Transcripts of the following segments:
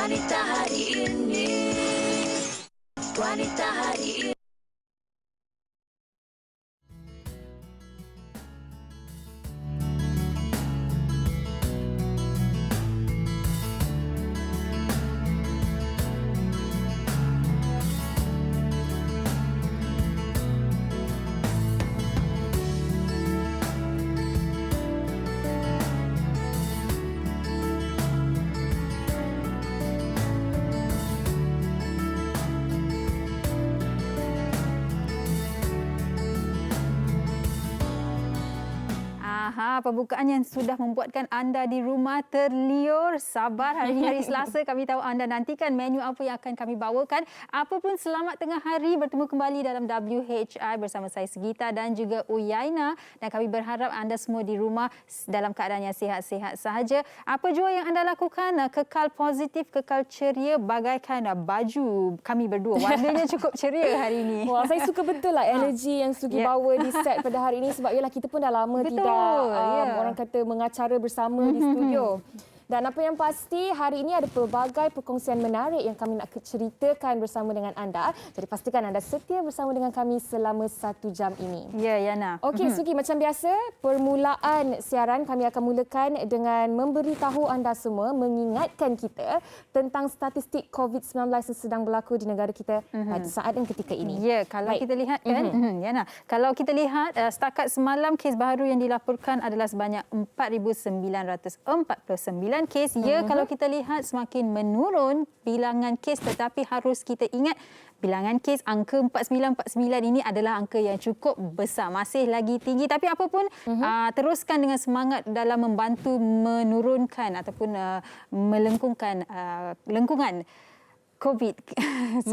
Wanita hari ini, wanita hari ini. Pembukaan yang sudah membuatkan anda di rumah terliur. Sabar, hari ini hari Selasa. Kami tahu anda nantikan menu apa yang akan kami bawakan. Apapun, selamat tengah hari. Bertemu kembali dalam WHI bersama saya Segita dan juga Uyaina. Dan kami berharap anda semua di rumah dalam keadaan yang sihat-sihat sahaja. Apa jua yang anda lakukan, kekal positif, kekal ceria bagaikan baju kami berdua. Warnanya cukup ceria hari ini. Wah, saya suka betul lah energi yang Sugi bawa di set pada hari ini sebab yalah kita pun dah lama tidak orang kata mengacara bersama di studio. Dan apa yang pasti, hari ini ada pelbagai perkongsian menarik yang kami nak ceritakan bersama dengan anda. Jadi pastikan anda setia bersama dengan kami selama 1 jam ini. Ya, Yana. Okey, Sugi, macam biasa, permulaan siaran kami akan mulakan dengan memberitahu anda semua, mengingatkan kita tentang statistik COVID-19 yang sedang berlaku di negara kita pada saat dan ketika ini. Ya, kalau kita lihat kan, Yana, kalau kita lihat setakat semalam kes baru yang dilaporkan adalah sebanyak 4,949 kes. Ya, kalau kita lihat semakin menurun bilangan kes, tetapi harus kita ingat bilangan kes angka 4949 ini adalah angka yang cukup besar, masih lagi tinggi. Tapi apapun, teruskan dengan semangat dalam membantu menurunkan ataupun melengkungkan lengkungan COVID-19,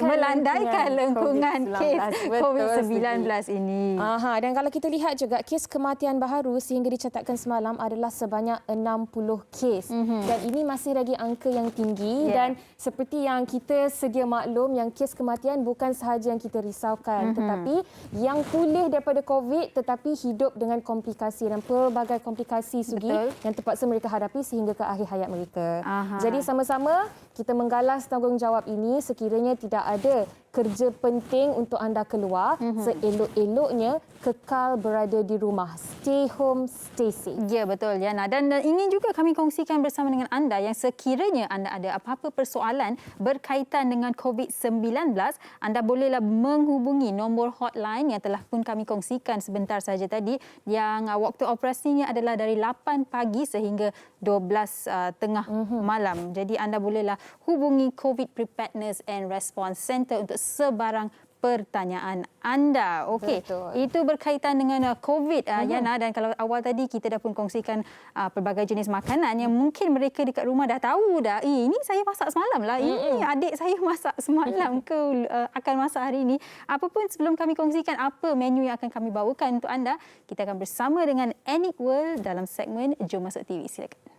melandaikan lengkungan kes COVID-19 ini. Dan kalau kita lihat juga kes kematian baharu sehingga dicatatkan semalam adalah sebanyak 60 kes. Dan ini masih lagi angka yang tinggi dan seperti yang kita sedia maklum, yang kes kematian bukan sahaja yang kita risaukan, tetapi yang pulih daripada COVID tetapi hidup dengan komplikasi dan pelbagai komplikasi Sugi yang terpaksa mereka hadapi sehingga ke akhir hayat mereka. Jadi sama-sama kita menggalas tanggungjawab ini. Sekiranya tidak ada kerja penting untuk anda keluar, seelok-eloknya kekal berada di rumah. Stay home, stay safe. Ya, betul, Yana. Dan ingin juga kami kongsikan bersama dengan anda yang sekiranya anda ada apa-apa persoalan berkaitan dengan COVID-19, anda bolehlah menghubungi nombor hotline yang telah pun kami kongsikan sebentar saja tadi, yang waktu operasinya adalah dari 8 pagi sehingga 12 tengah malam. Jadi anda bolehlah hubungi COVID Preparedness and Response Center untuk sebarang pertanyaan anda. Okey, itu berkaitan dengan COVID, Yana. Dan kalau awal tadi kita dah pun kongsikan pelbagai jenis makanan yang mungkin mereka dekat rumah dah tahu dah. Ini saya masak semalam lah. Ini adik saya masak semalam ke akan masak hari ini. Apapun, sebelum kami kongsikan apa menu yang akan kami bawakan untuk anda, kita akan bersama dengan Aniq World dalam segmen Jom Masuk TV. Silakan.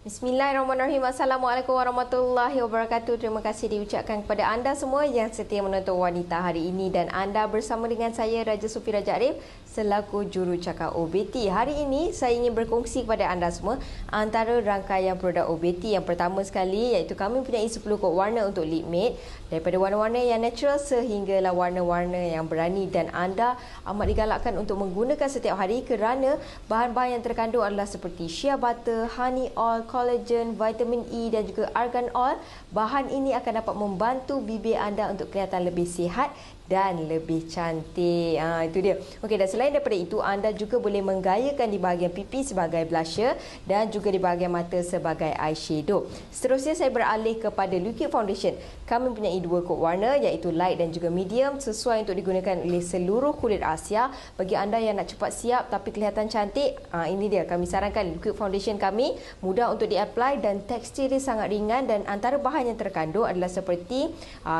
Bismillahirrahmanirrahim. Assalamualaikum warahmatullahi wabarakatuh. Terima kasih diucapkan kepada anda semua yang setia menonton Wanita hari ini, dan anda bersama dengan saya Raja Sufi Raja Arif selaku jurucakap OBT. Hari ini saya ingin berkongsi kepada anda semua antara rangkaian produk OBT. Yang pertama sekali iaitu kami mempunyai 10 kod warna untuk lip matte, daripada warna-warna yang natural sehinggalah warna-warna yang berani, dan anda amat digalakkan untuk menggunakan setiap hari kerana bahan-bahan yang terkandung adalah seperti shea butter, honey oil, collagen, vitamin E dan juga argan oil. Bahan ini akan dapat membantu bibir anda untuk kelihatan lebih sihat dan lebih cantik. Itu dia. Okey, dan selain daripada itu, anda juga boleh menggayakan di bahagian pipi sebagai blusher dan juga di bahagian mata sebagai eyeshadow. Seterusnya saya beralih kepada liquid foundation. Kami mempunyai 2 kod warna iaitu light dan juga medium, sesuai untuk digunakan oleh seluruh kulit Asia. Bagi anda yang nak cepat siap tapi kelihatan cantik, ini dia, kami sarankan liquid foundation kami. Mudah untuk di-apply dan tekstur dia sangat ringan, dan antara bahan yang terkandung adalah seperti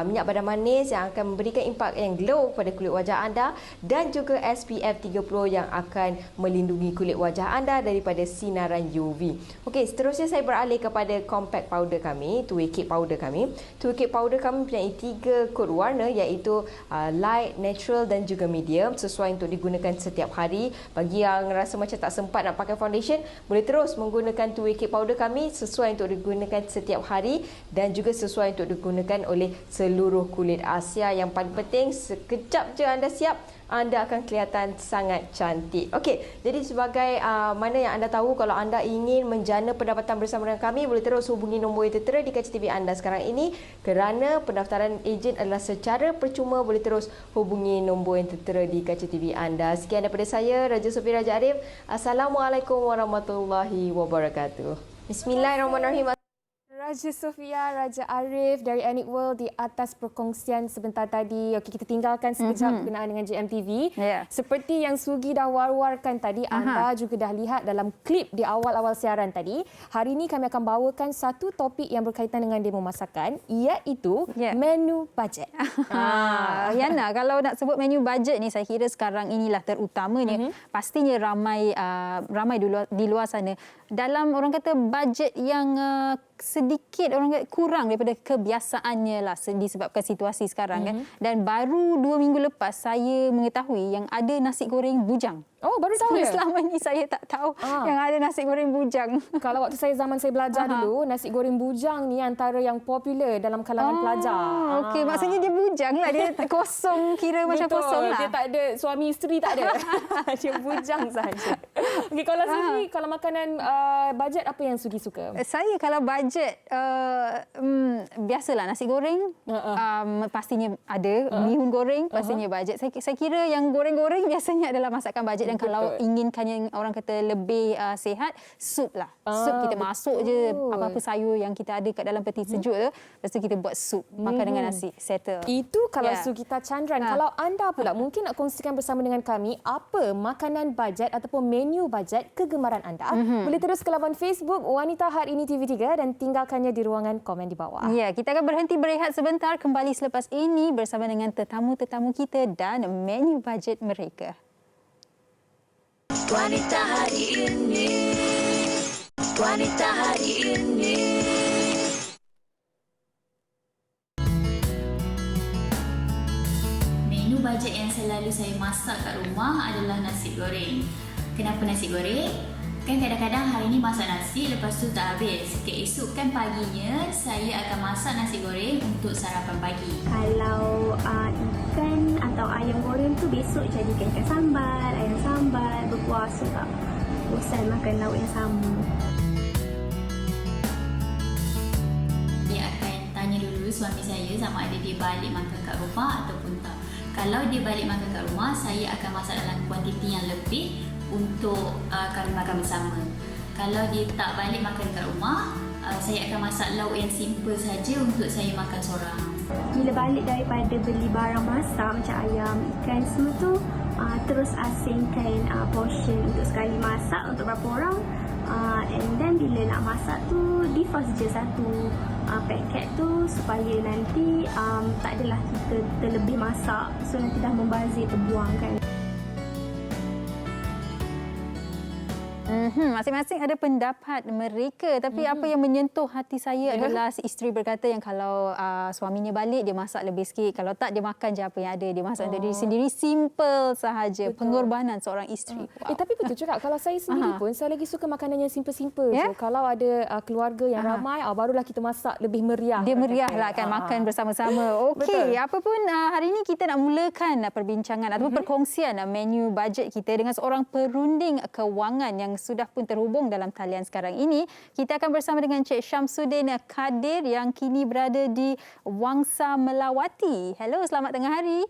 minyak badan manis yang akan memberikan impak produk yang glow pada kulit wajah anda dan juga SPF 30 yang akan melindungi kulit wajah anda daripada sinaran UV. Okey, seterusnya saya beralih kepada compact powder kami, 2-way cake powder kami. 2-way cake powder kami mempunyai 3 kod warna iaitu light, natural dan juga medium, sesuai untuk digunakan setiap hari. Bagi yang rasa macam tak sempat nak pakai foundation, boleh terus menggunakan 2-way cake powder kami sesuai untuk digunakan setiap hari dan juga sesuai untuk digunakan oleh seluruh kulit Asia. Yang paling penting, sekejap je anda siap, anda akan kelihatan sangat cantik. Okey, jadi sebagai mana yang anda tahu, kalau anda ingin menjana pendapatan bersama dengan kami, boleh terus hubungi nombor yang tertera di kaca TV anda sekarang ini. Kerana pendaftaran ejen adalah secara percuma, boleh terus hubungi nombor yang tertera di kaca TV anda. Sekian daripada saya, Raja Sofie Raja Arif. Assalamualaikum warahmatullahi wabarakatuh. Bismillahirrahmanirrahim. Raja Sofia, Raja Arif dari Anic World di atas perkongsian sebentar tadi. Okey, kita tinggalkan sekejap berkenaan dengan JMTV. Seperti yang Sugi dah war-warkan tadi, anda juga dah lihat dalam klip di awal-awal siaran tadi. Hari ini kami akan bawakan satu topik yang berkaitan dengan demo masakan, iaitu menu bajet. Yana, kalau nak sebut menu bajet ni, saya kira sekarang inilah terutamanya. Pastinya ramai di luar sana dalam orang kata bajet yang sedikit orang kata kurang daripada kebiasaannya lah disebabkan situasi sekarang kan. Dan baru 2 minggu lepas saya mengetahui yang ada nasi goreng bujang. Oh, baru tahu ya? Selama ni saya tak tahu yang ada nasi goreng bujang. Kalau waktu zaman saya belajar dulu, nasi goreng bujang ni antara yang popular dalam kalangan pelajar. Okey, maksudnya dia bujang lah. Dia kosong, kira macam kosong lah. Dia tak ada suami isteri, tak ada. Dia bujang saja. Okey, kalau Sugi, kalau makanan bajet apa yang Sugi suka? Saya kalau bajet, biasalah nasi goreng, pastinya ada. Mihun goreng, pastinya bajet. Saya kira yang goreng-goreng biasanya adalah masakan bajet. Dan kalau inginkan yang orang kata lebih sihat, sup lah. Sup kita masuk je apa-apa sayur yang kita ada kat dalam peti sejuk tu. Lepas tu kita buat sup, makan dengan nasi, settle. Itu kalau Sugita Chandran. Kalau anda pula mungkin nak kongsikan bersama dengan kami apa makanan bajet ataupun menu bajet kegemaran anda. Boleh terus ke laman Facebook Wanita Hari Ini TV3 dan tinggalkannya di ruangan komen di bawah. Ya, kita akan berhenti berehat sebentar, kembali selepas ini bersama dengan tetamu-tetamu kita dan menu bajet mereka. Wanita hari ini, wanita hari ini. Menu bajet yang selalu saya masak kat rumah adalah nasi goreng. Kenapa nasi goreng? Kan kadang-kadang hari ni masak nasi, lepas tu tak habis. Keesokan paginya saya akan masak nasi goreng untuk sarapan pagi. Kalau ikan atau ayam goreng tu besok jadikan ikan sambal, ayam sambal, berkuah tak bosan makan lauk yang sama. Dia akan tanya dulu suami saya sama ada dia balik makan kat rumah ataupun tak. Kalau dia balik makan kat rumah, saya akan masak dalam kuantiti yang lebih untuk kami makan bersama. Kalau dia tak balik makan kat rumah, saya akan masak lauk yang simple saja untuk saya makan seorang. Bila balik daripada beli barang masak macam ayam, ikan semua tu, terus asingkan portion untuk sekali masak untuk berapa orang. And then bila nak masak tu, defrost je satu paket tu supaya nanti tak adalah kita terlebih masak. So nanti dah membazir, terbuang kan. Masing-masing ada pendapat mereka, tapi apa yang menyentuh hati saya adalah si isteri berkata yang kalau suaminya balik dia masak lebih sikit, kalau tak dia makan je apa yang ada, dia masak untuk diri sendiri, simple sahaja. Pengorbanan seorang isteri. Tapi betul juga, kalau saya sendiri pun saya lagi suka makanan yang simple-simple je. Kalau ada keluarga yang ramai, barulah kita masak lebih meriah. Dia meriah lah kan, makan bersama-sama. Okey, apa pun hari ini kita nak mulakan perbincangan ataupun perkongsian menu bajet kita dengan seorang perunding kewangan yang sudah pun terhubung dalam talian sekarang ini. Kita akan bersama dengan Cik Syamsuddin Kadir yang kini berada di Wangsa Melawati. Hello, selamat tengah hari.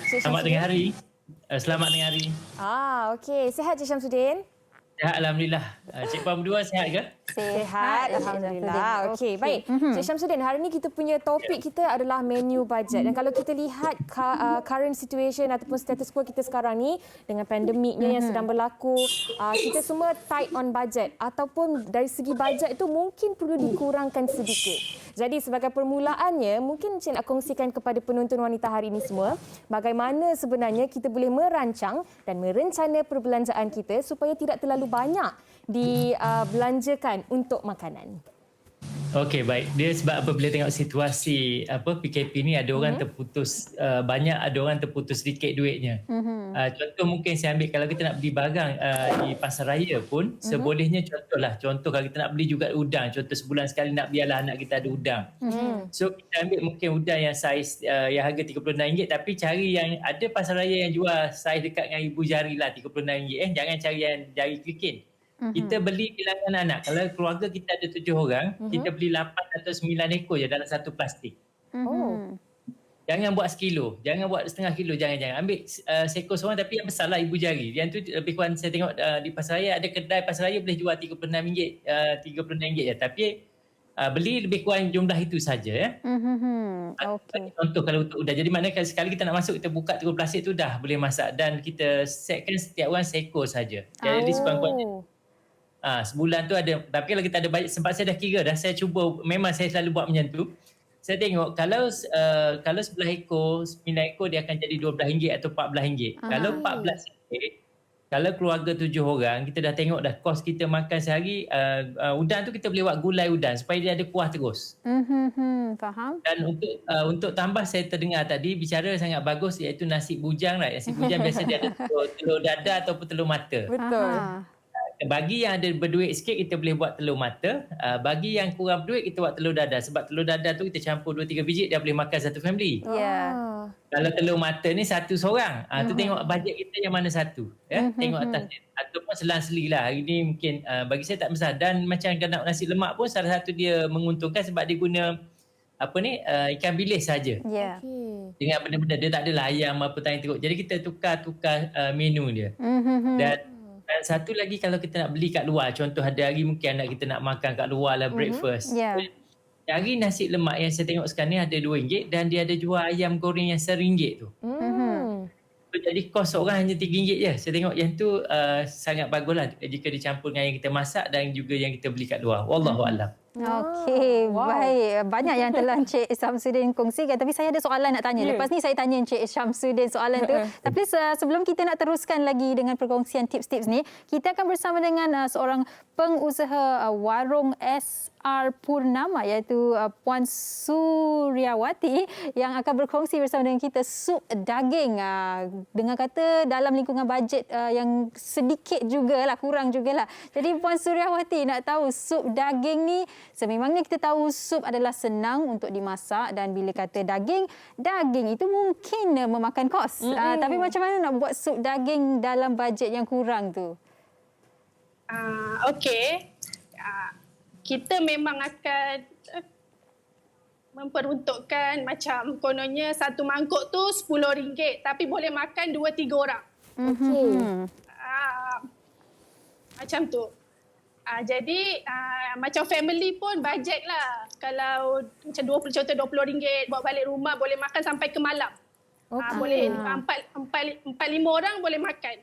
Selamat tengah hari. Selamat tengah hari. Okey. Sihat Cik Syamsuddin? Sihat, Alhamdulillah. Cik Puan berdua sihat ke? Sihat, Alhamdulillah. Okey, baik. Cik Syamsuddin, hari ini kita punya topik kita adalah menu bajet. Dan kalau kita lihat current situation ataupun status quo kita sekarang ni dengan pandemiknya yang sedang berlaku, kita semua tight on budget ataupun dari segi bajet itu mungkin perlu dikurangkan sedikit. Jadi sebagai permulaannya, mungkin Cik nak kongsikan kepada penonton wanita hari ini semua bagaimana sebenarnya kita boleh merancang dan merencana perbelanjaan kita supaya tidak terlalu banyak dibelanjakan untuk makanan. Okey, baik. Dia sebab apa bila tengok situasi PKP ni ada orang terputus banyak, ada orang terputus sedikit duitnya. Contoh mungkin saya ambil kalau kita nak beli barang di pasar raya pun sebolehnya contoh kalau kita nak beli juga udang, contoh sebulan sekali nak biarlah anak kita ada udang. So kita ambil mungkin udang yang saiz yang harga RM36 tapi cari yang ada pasar raya yang jual saiz dekat dengan ibu jari lah RM36 jangan cari yang jari kelikin. Kita beli bilangan anak. Kalau keluarga kita ada 7 orang, kita beli 8 atau 9 ekor je dalam satu plastik. Jangan buat sekilo. Jangan buat setengah kilo. Jangan. Ambil seekor seorang tapi yang besar lah ibu jari. Yang tu lebih kurang saya tengok di pasar raya. Ada kedai pasar raya boleh jual RM36. RM36 je. Tapi beli lebih kurang jumlah itu saja. Okay. Contoh kalau untuk udang. Jadi maknanya sekali kita nak masuk, kita buka terus plastik tu dah boleh masak. Dan kita setkan setiap orang seekor saja. Jadi sekurang-kurangnya sebulan tu ada, tapi kalau kita ada bajet, sebab saya dah kira dah, saya cuba, memang saya selalu buat macam tu. Saya tengok kalau 11 ekor, 9 ekor dia akan jadi RM12 atau RM14. Kalau RM14, kalau keluarga 7 orang, kita dah tengok dah kos kita makan sehari, udang tu kita boleh buat gulai udang supaya dia ada kuah terus. Faham. Dan untuk tambah saya terdengar tadi bicara sangat bagus iaitu nasi bujang. Nasi bujang biasa dia ada telur dada ataupun telur mata. Betul. Bagi yang ada berduit sikit, kita boleh buat telur mata. Bagi yang kurang berduit, kita buat telur dada. Sebab telur dada tu kita campur 2-3 biji, dia boleh makan satu family. Kalau telur mata ni satu seorang. Tu tengok bajet kita yang mana satu. Tengok atas dia. Ataupun selang-seli lah. Hari ni mungkin bagi saya tak besar. Dan macam kalau nasi lemak pun salah satu dia menguntungkan sebab dia guna ikan bilis saja. Dengan benda-benda. Dia tak adalah ayam apa tanya teruk. Jadi kita tukar-tukar menu dia. Dan satu lagi kalau kita nak beli kat luar, contoh ada hari mungkin anak kita nak makan kat luar lah breakfast. Hari nasi lemak yang saya tengok sekarang ni ada RM2 dan dia ada jual ayam goreng yang RM1 tu. Jadi kos seorang hanya RM3 je. Saya tengok yang tu sangat bagus lah jika dicampur dengan yang kita masak dan juga yang kita beli kat luar. Wallahualam. Okey, baik. Banyak yang telah Encik Syamsuddin kongsikan. Tapi saya ada soalan nak tanya. Lepas ni saya tanya Encik Syamsuddin soalan tu. Tapi sebelum kita nak teruskan lagi dengan perkongsian tips-tips ni, kita akan bersama dengan seorang pengusaha warung SR Purnama iaitu Puan Suryawati yang akan berkongsi bersama dengan kita sup daging. Dengan kata dalam lingkungan bajet yang sedikit jugalah, kurang jugalah. Jadi Puan Suryawati nak tahu sup daging ni, sememangnya kita tahu sup adalah senang untuk dimasak dan bila kata daging itu mungkin memakan kos. Tapi macam mana nak buat sup daging dalam bajet yang kurang tu? Okey. Kita memang akan memperuntukkan macam kononnya satu mangkuk tu RM10 tapi boleh makan 2-3 orang. Okey. Macam tu. Jadi macam family pun bajet lah. Kalau macam contoh RM20 bawa balik rumah boleh makan sampai ke malam. Boleh 4-5 orang boleh makan.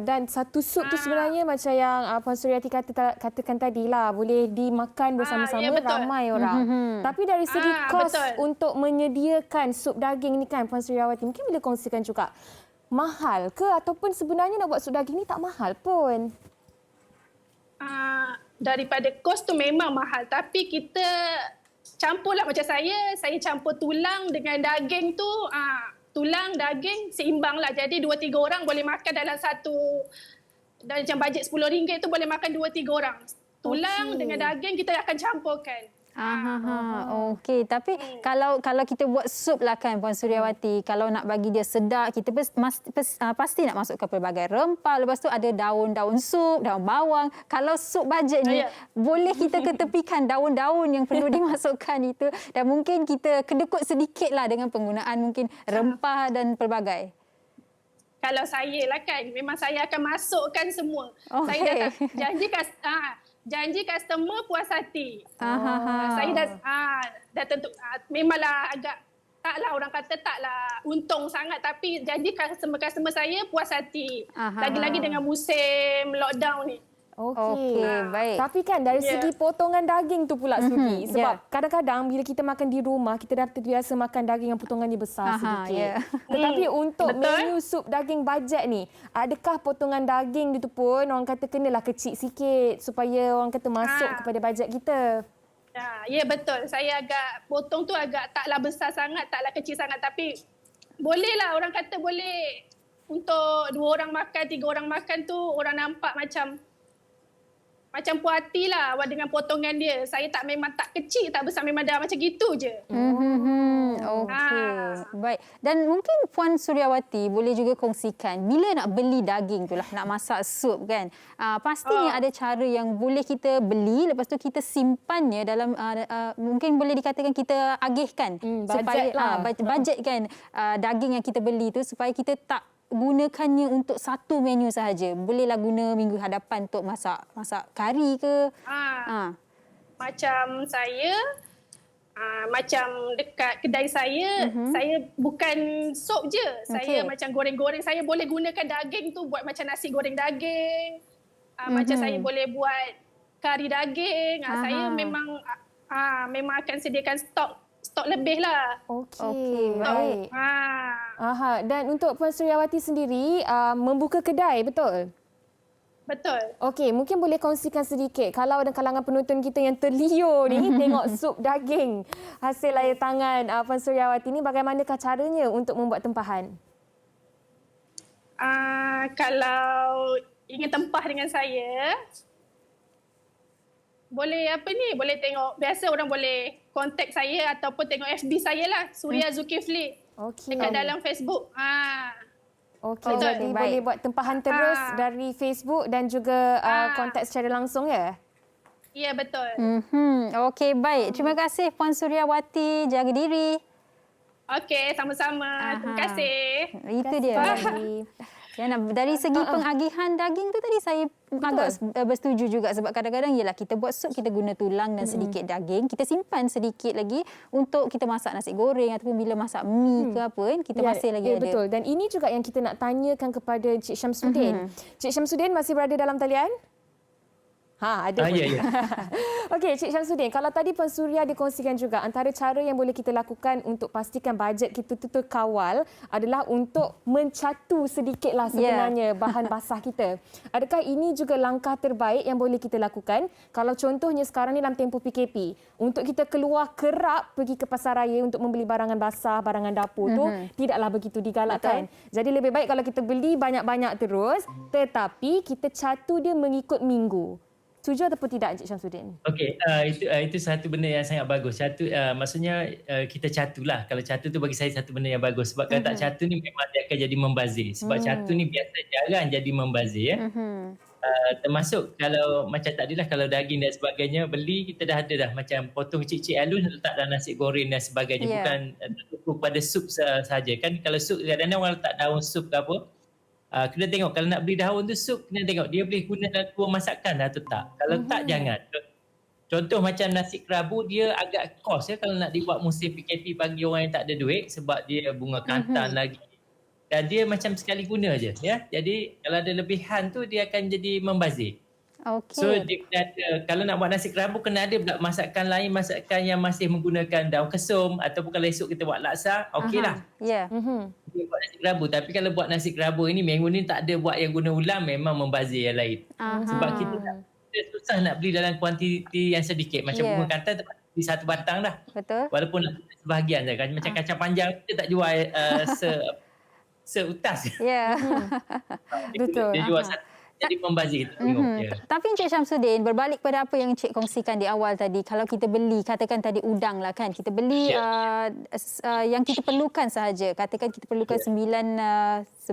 Dan satu sup tu sebenarnya macam yang Puan Suryati katakan tadi lah, boleh dimakan bersama-sama ramai orang. Tapi dari segi kos untuk menyediakan sup daging ni kan Puan Suryawati, mungkin boleh kongsikan juga mahal ke ataupun sebenarnya nak buat sup daging ni tak mahal pun? Daripada kos tu memang mahal tapi kita campurlah macam saya campur tulang dengan daging tu tulang daging seimbang lah, jadi 2-3 orang boleh makan dalam satu, dan macam bajet RM10 tu boleh makan 2-3 orang. Tulang dengan daging kita akan campurkan. Okey, tapi kalau kita buat sup lah kan Puan Suryawati, kalau nak bagi dia sedap, kita pasti nak masukkan pelbagai rempah. Lepas tu ada daun-daun sup, daun bawang. Kalau sup bajet ni, boleh kita ketepikan daun-daun yang perlu dimasukkan itu dan mungkin kita kedekut sedikitlah dengan penggunaan mungkin rempah dan pelbagai. Kalau saya lah kan, memang saya akan masukkan semua. Saya dah janji janji customer puas hati. Aha. Saya dah tentu memanglah agak taklah orang kata taklah untung sangat tapi janji customer saya puas hati. Aha. Lagi-lagi dengan musim lockdown ni. Okey, baik. Tapi kan dari Ya. segi potongan daging tu pula Sugi. Mhm, Sebab ya. kadang-kadang bila kita makan di rumah, kita dah terbiasa makan daging yang potongannya besar Aha, sedikit. ya. Tetapi untuk betul. menu sup daging bajet ni, adakah potongan daging itu pun orang kata kenalah kecil sikit supaya orang kata masuk kepada bajet kita? Ya betul. Saya agak potong tu agak taklah besar sangat, taklah kecil sangat tapi bolehlah orang kata boleh untuk 2 orang makan, 3 orang makan tu orang nampak macam puas hati lah dengan potongan dia. Saya memang tak kecil, tak besar, memang dah macam gitu je. Okey. Baik. Dan mungkin Puan Suryawati boleh juga kongsikan bila nak beli daging tu lah, nak masak sup kan. Pastinya ada cara yang boleh kita beli, lepas tu kita simpannya dalam mungkin boleh dikatakan kita agihkan bajet lah. bajet kan daging yang kita beli tu supaya kita tak gunakannya untuk satu menu sahaja. Bolehlah guna minggu hadapan untuk masak kari ke. Macam saya, macam dekat kedai saya, saya bukan sup je. Saya macam goreng-goreng. Saya boleh gunakan daging tu buat macam nasi goreng daging. Macam saya boleh buat kari daging. Saya memang akan sediakan stok lebih lah. Okey, baik. Ah, Dan untuk Puan Suryawati sendiri membuka kedai, betul? betul. Okey, mungkin boleh kongsikan sedikit kalau ada kalangan penonton kita yang terliur ni tengok sup daging hasil air tangan Puan Suryawati ni, bagaimanakah caranya untuk membuat tempahan? Kalau ingin tempah dengan saya, boleh boleh tengok. Biasa orang boleh kontak saya ataupun tengok FB saya lah, Surya Zulkifli. Okey. Dekat dalam Facebook. Okey, Betul. jadi boleh buat tempahan terus dari Facebook dan juga kontak secara langsung ya? Ya, betul. Okey, baik. Terima kasih Puan Suryawati. Jaga diri. Okey, sama-sama. Terima kasih. Itu dia. Yana, dari segi pengagihan daging tu tadi saya agak bersetuju juga sebab kadang-kadang ialah kita buat sup, kita guna tulang dan sedikit daging, kita simpan sedikit lagi untuk kita masak nasi goreng ataupun bila masak mi ke apa kan, kita masih lagi ada. Betul. Dan ini juga yang kita nak tanyakan kepada Cik Syamsuddin. Cik Syamsuddin masih berada dalam talian? Ada. Ya. Okey, Cik Syamsuddin, kalau tadi Puan Surya dikongsikan juga antara cara yang boleh kita lakukan untuk pastikan bajet kita tu terkawal adalah untuk mencatu sedikitlah sebenarnya bahan basah kita. Adakah ini juga langkah terbaik yang boleh kita lakukan? Kalau contohnya sekarang ni dalam tempoh PKP, untuk kita keluar kerap pergi ke pasar raya untuk membeli barangan basah, barangan dapur tu tidaklah begitu digalakkan. Jadi lebih baik kalau kita beli banyak-banyak terus, tetapi kita catu dia mengikut minggu. Setuju ataupun tidak, Encik Syamsuddin? Okey, itu satu benda yang sangat bagus. Satu, maksudnya kita catulah. Kalau catu tu bagi saya satu benda yang bagus. Sebab kalau tak catu ni memang dia akan jadi membazir. Sebab catu ni biasa jarang jadi membazir. Ya. Termasuk kalau macam tadilah kalau daging dan sebagainya beli, kita dah ada dah macam potong kecil-kecil halus letak dalam nasi goreng dan sebagainya. Bukan tertutup pada sup sahaja. Kan kalau sup kadang-kadang orang letak daun sup ke apa, kena tengok kalau nak beli daun tu sup, kena tengok dia boleh guna dalam dua masakan atau tak. Kalau tak, jangan. Contoh macam nasi kerabu, dia agak kos ya kalau nak dibuat musim PKP bagi orang yang tak ada duit sebab dia bunga kantan lagi. Dan dia macam sekali guna je ya. Jadi kalau ada lebihan tu dia akan jadi membazir. Okey. So dia kena ada, kalau nak buat nasi kerabu kena ada pula masakan lain, masakan yang masih menggunakan daun kesum ataupun kalau esok kita buat laksa, okeylah. Ya. Dia buat nasi kerabu. Tapi kalau buat nasi kerabu ini minggu ni tak ada buat yang guna ulam, memang membazir yang lain. Sebab kita susah nak beli dalam kuantiti yang sedikit. Macam bunga kantan tempat beli satu batang dah. Betul. Walaupun nak beli sebahagian je. Macam kacang panjang kita tak jual seutas. Ya. Betul. Dia jual satu. Jadi membazir kita tengok je. Tapi Encik Syamsuddin, berbalik pada apa yang Encik kongsikan di awal tadi, kalau kita beli, katakan tadi udang lah kan, kita beli yang kita perlukan sahaja. Katakan kita perlukan 9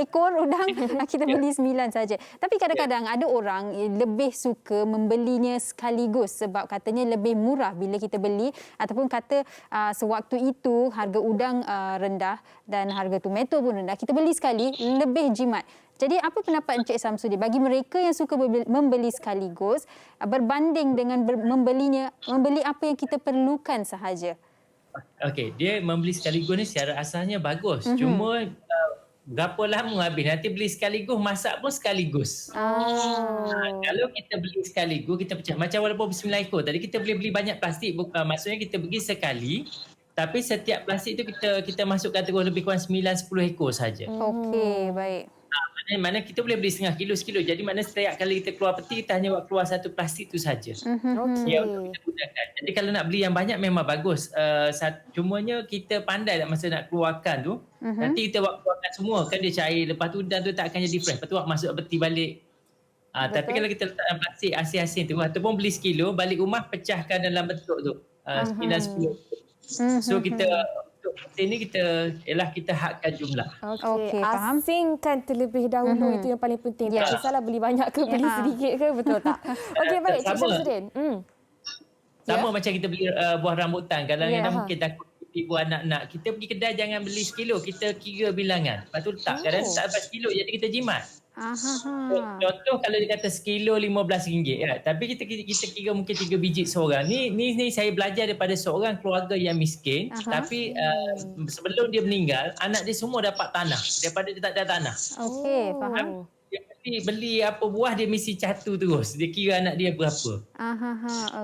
ekor udang, kita beli 9 saja. Tapi kadang-kadang ada orang lebih suka membelinya sekaligus sebab katanya lebih murah bila kita beli ataupun kata sewaktu itu harga udang rendah dan harga tomato pun rendah. Kita beli sekali lebih jimat. Jadi apa pendapat Encik Samsudin bagi mereka yang suka membeli sekaligus berbanding dengan membeli apa yang kita perlukan sahaja? Okey, dia membeli sekaligus ni secara asalnya bagus. Cuma berapa lama habis? Nanti beli sekaligus, masak pun sekaligus. Kalau kita beli sekaligus, kita pecah. Macam walaupun 9 ekor. Tadi kita boleh beli banyak plastik. Maksudnya kita pergi sekali. Tapi setiap plastik tu kita masukkan terus lebih kurang 9-10 ekor saja. Okey, baik. Mana kita boleh beli setengah kilo, sekilo. Jadi mana setiap kali kita keluar peti, kita hanya keluar satu plastik tu saja. Yang untuk kita gunakan. Jadi kalau nak beli yang banyak memang bagus. Cumanya kita pandai tak masa nak keluarkan tu. Nanti kita keluarkan semua. Kan dia cair. Lepas tu dan tu tak akan jadi fresh. Lepas tu masuk peti balik. Tapi kalau kita letak dalam plastik asin-asin tu, ataupun beli sekilo, balik rumah pecahkan dalam bentuk tu. 9-10. So kita untuk mesin ni kita hadkan jumlah. Okey, faham. asingkan terlebih dahulu itu yang paling penting. Tak kisahlah beli banyak ke beli sedikit ke, betul tak? Okey, baik Cik Syamsuddin. Sama macam kita beli buah rambutan. Kalau yang mungkin takut ibu anak-anak, kita pergi kedai jangan beli sekilo, kita kira bilangan. Lepas tu letak. Kadang tak dapat sekilo jadi kita jimat. Contoh kalau dia kata sekilo RM15 tapi kita kira mungkin 3 biji seorang. Ni saya belajar daripada seorang keluarga yang miskin. Tapi sebelum dia meninggal, anak dia semua dapat tanah daripada dia tak ada tanah. Okey, faham. Dia beli apa buah, dia mesti catu terus. Dia kira anak dia berapa.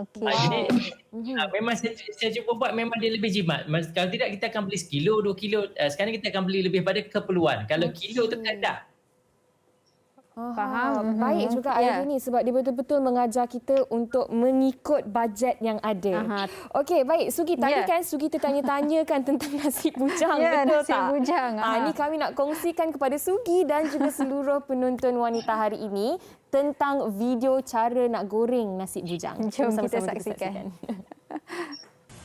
Okey. Jadi memang saya cuba buat, memang dia lebih jimat. Kalau tidak kita akan beli sekilo, 2 kilo. Sekarang kita akan beli lebih pada keperluan. Kalau kilo tu kadar. Faham. Baik juga idea ni sebab dia betul-betul mengajar kita untuk mengikut bajet yang ada. Okey, baik. Sugi, tadi kan Sugi tertanya-tanyakan tentang nasi bujang. Betul nasi tak? bujang. Ini kami nak kongsikan kepada Sugi dan juga seluruh penonton wanita hari ini tentang video cara nak goreng nasi bujang. Jom Sama-sama kita saksikan.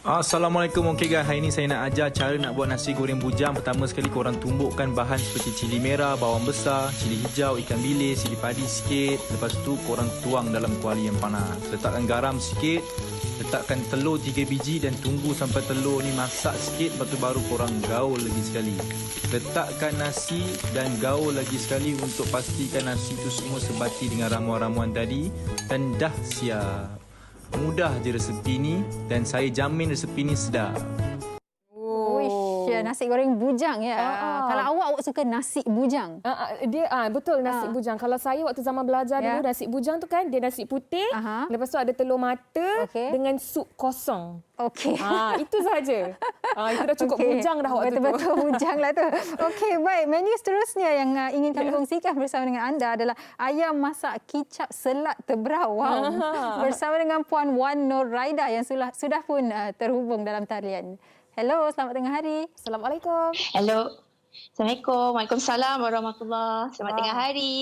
Assalamualaikum. Okey guys, hari ni saya nak ajar cara nak buat nasi goreng bujang. Pertama sekali korang tumbukkan bahan seperti cili merah, bawang besar, cili hijau, ikan bilis, cili padi sikit. Lepas tu korang tuang dalam kuali yang panas. Letakkan garam sikit, letakkan telur 3 biji dan tunggu sampai telur ni masak sikit. Lepas tu baru korang gaul lagi sekali. Letakkan nasi dan gaul lagi sekali untuk pastikan nasi tu semua sebati dengan ramuan-ramuan tadi. Dan dah siap. Mudah je resepi ni dan saya jamin resepi ni sedap. Nasi goreng bujang ya. Kalau awak suka nasi bujang. Dia betul nasi bujang. Kalau saya waktu zaman belajar dulu nasi bujang tu kan dia nasi putih, lepas tu ada telur mata dengan sup kosong. Okey. Itu saja. Itu dah cukup bujang dah waktu tu. Betul-betul bujang lah tu. Okey, baik. Menu seterusnya yang ingin kami kongsikan bersama dengan anda adalah ayam masak kicap selat tebrau. Wow. Bersama dengan Puan Wan Nur Raida yang sudah pun terhubung dalam talian. Hello, selamat tengah hari. Assalamualaikum. Hello. Assalamualaikum. Waalaikumsalam warahmatullahi. Selamat tengah hari.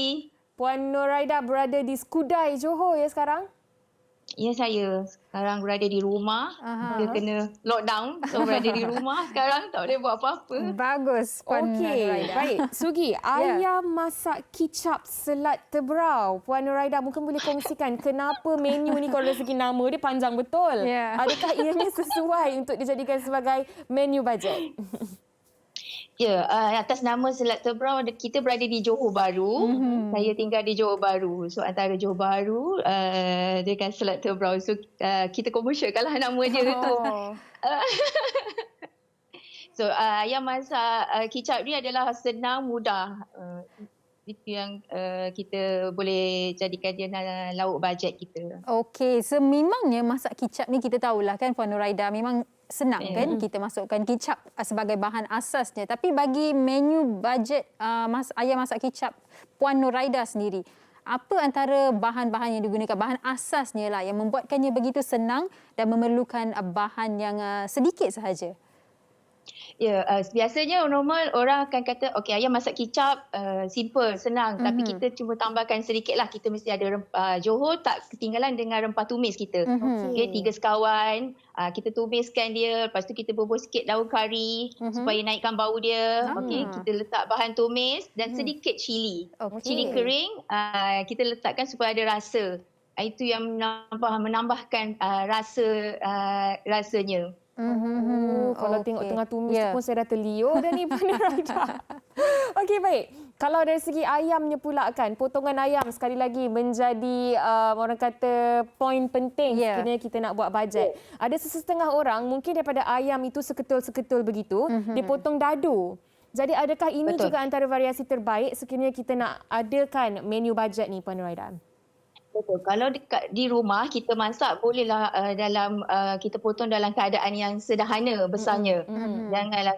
Puan Nur Raida berada di Skudai, Johor ya sekarang? Ya, saya sekarang berada di rumah. Dia kena lockdown. So berada di rumah sekarang. Tak boleh buat apa-apa. Bagus, Puan Nur Raida. Baik. Sugi, ayam masak kicap selat tebrau. Puan Nur Raida mungkin boleh kongsikan kenapa menu ni kalau dari segi nama dia panjang betul. Adakah ianya sesuai untuk dijadikan sebagai menu bajet? Ya, atas nama Selat Tebrau, kita berada di Johor Bahru. Saya tinggal di Johor Bahru. So antara Johor Bahru dengan Selat Tebrau. So kita komersialkan lah nama dia tu. So ayam masak kicap ni adalah senang, mudah. Itu yang kita boleh jadikan dia lauk bajet kita. Okey, sememangnya masak kicap ni kita tahulah kan Puan Nur Raida memang senang kan kita masukkan kicap sebagai bahan asasnya. Tapi bagi menu bajet ayam masak kicap Puan Nur Raida sendiri, apa antara bahan-bahan yang digunakan, bahan asasnya lah yang membuatkannya begitu senang dan memerlukan bahan yang sedikit sahaja? Ya, biasanya normal orang akan kata okey ayam masak kicap simple, senang, tapi kita cuma tambahkan sedikit lah. Kita mesti ada rempah. Johor tak ketinggalan dengan rempah tumis kita. Okey, 3 sekawan, kita tumiskan dia, lepas tu kita bubuh sikit daun kari supaya naikkan bau dia. Okey, kita letak bahan tumis dan sedikit cili. Cili kering kita letakkan supaya ada rasa. Itu yang menambahkan rasanya. Kalau tengok Okey. tengah tumis Ya. tu pun saya dah terliur dah ni Puan Nuraida. Okey, baik. Kalau dari segi ayamnya pula kan, potongan ayam sekali lagi menjadi orang kata poin penting Ya. sekiranya kita nak buat bajet. Ada sesetengah orang mungkin daripada ayam itu seketul-seketul begitu, dia potong dadu. Jadi adakah ini Betul. juga antara variasi terbaik sekiranya kita nak adakan menu bajet ni Puan Nuraida? Betul. Kalau di rumah kita masak bolehlah dalam kita potong dalam keadaan yang sederhana besarnya. Jangan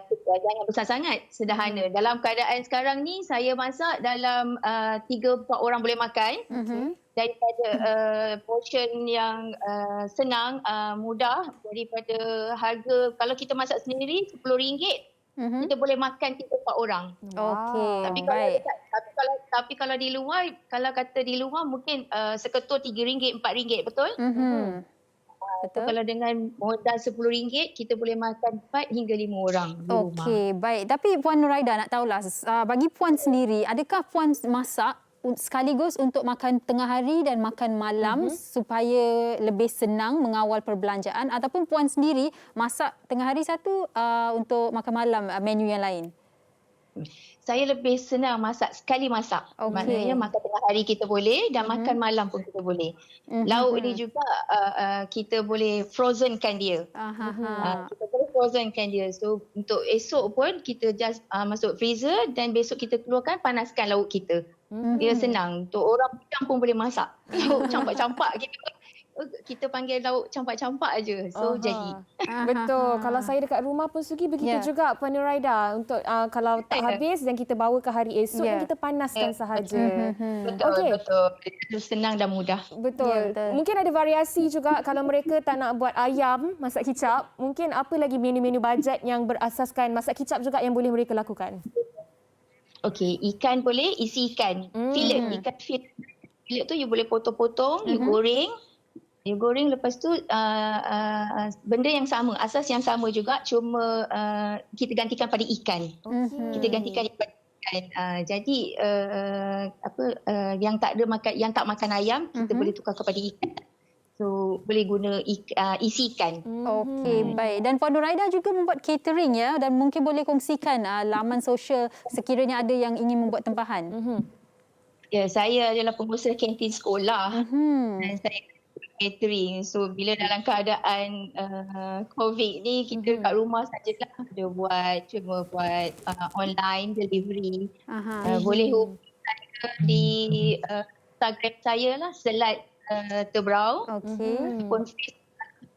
besar sangat, sederhana. Dalam keadaan sekarang ni saya masak dalam 3-4 orang boleh makan. Daripada portion yang senang, mudah, daripada harga kalau kita masak sendiri RM10 kita boleh makan 3-4 orang. Okey, Tapi baik. kalau di luar, kalau kata di luar mungkin seketul RM3, RM4, betul? Betul. Kalau dengan modal RM10 kita boleh makan 4 hingga 5 orang di rumah. Okey, baik. Tapi Puan Nuraida nak tahulah, bagi Puan sendiri, adakah Puan masak sekaligus untuk makan tengah hari dan makan malam supaya lebih senang mengawal perbelanjaan, ataupun Puan sendiri masak tengah hari satu untuk makan malam menu yang lain? Saya lebih senang masak sekali masak. Okey. Maknanya makan tengah hari kita boleh dan makan malam pun kita boleh. Lauk ni juga kita boleh frozenkan dia. Kita boleh frozenkan dia. So untuk esok pun kita just masuk freezer dan besok kita keluarkan, panaskan lauk kita. Dia senang. Untuk orang bujang pun boleh masak. Lauk campak-campak kita panggil lauk campak-campak aja. So jadi. Betul. Kalau saya dekat rumah pun Sugi begitu juga Puan Nuraida. Untuk kalau tak habis dan kita bawa ke hari esok dan kita panaskan sahaja. Betul, betul. Itu senang dan mudah. Betul. betul. Mungkin ada variasi juga kalau mereka tak nak buat ayam masak kicap. Mungkin apa lagi menu-menu bajet yang berasaskan masak kicap juga yang boleh mereka lakukan? Okey, ikan boleh, isi ikan. Filet, ikan filet. Filet tu you boleh potong-potong, you goreng. You goreng, lepas tu benda yang sama, asas yang sama juga, cuma kita gantikan pada ikan. Kita gantikan pada ikan. Jadi yang tak makan ayam, kita boleh tukar kepada ikan. So boleh guna isi ikan. Okey, baik. Dan Puan Nuraida juga membuat catering ya, dan mungkin boleh kongsikan laman sosial sekiranya ada yang ingin membuat tempahan. Ya, saya adalah pengusaha kantin sekolah. Dan saya catering. So bila dalam keadaan COVID ni, kita kat rumah sajalah cuma buat online delivery. Boleh hubungi saya di Instagram saya lah, Selat Tebrau. Ataupun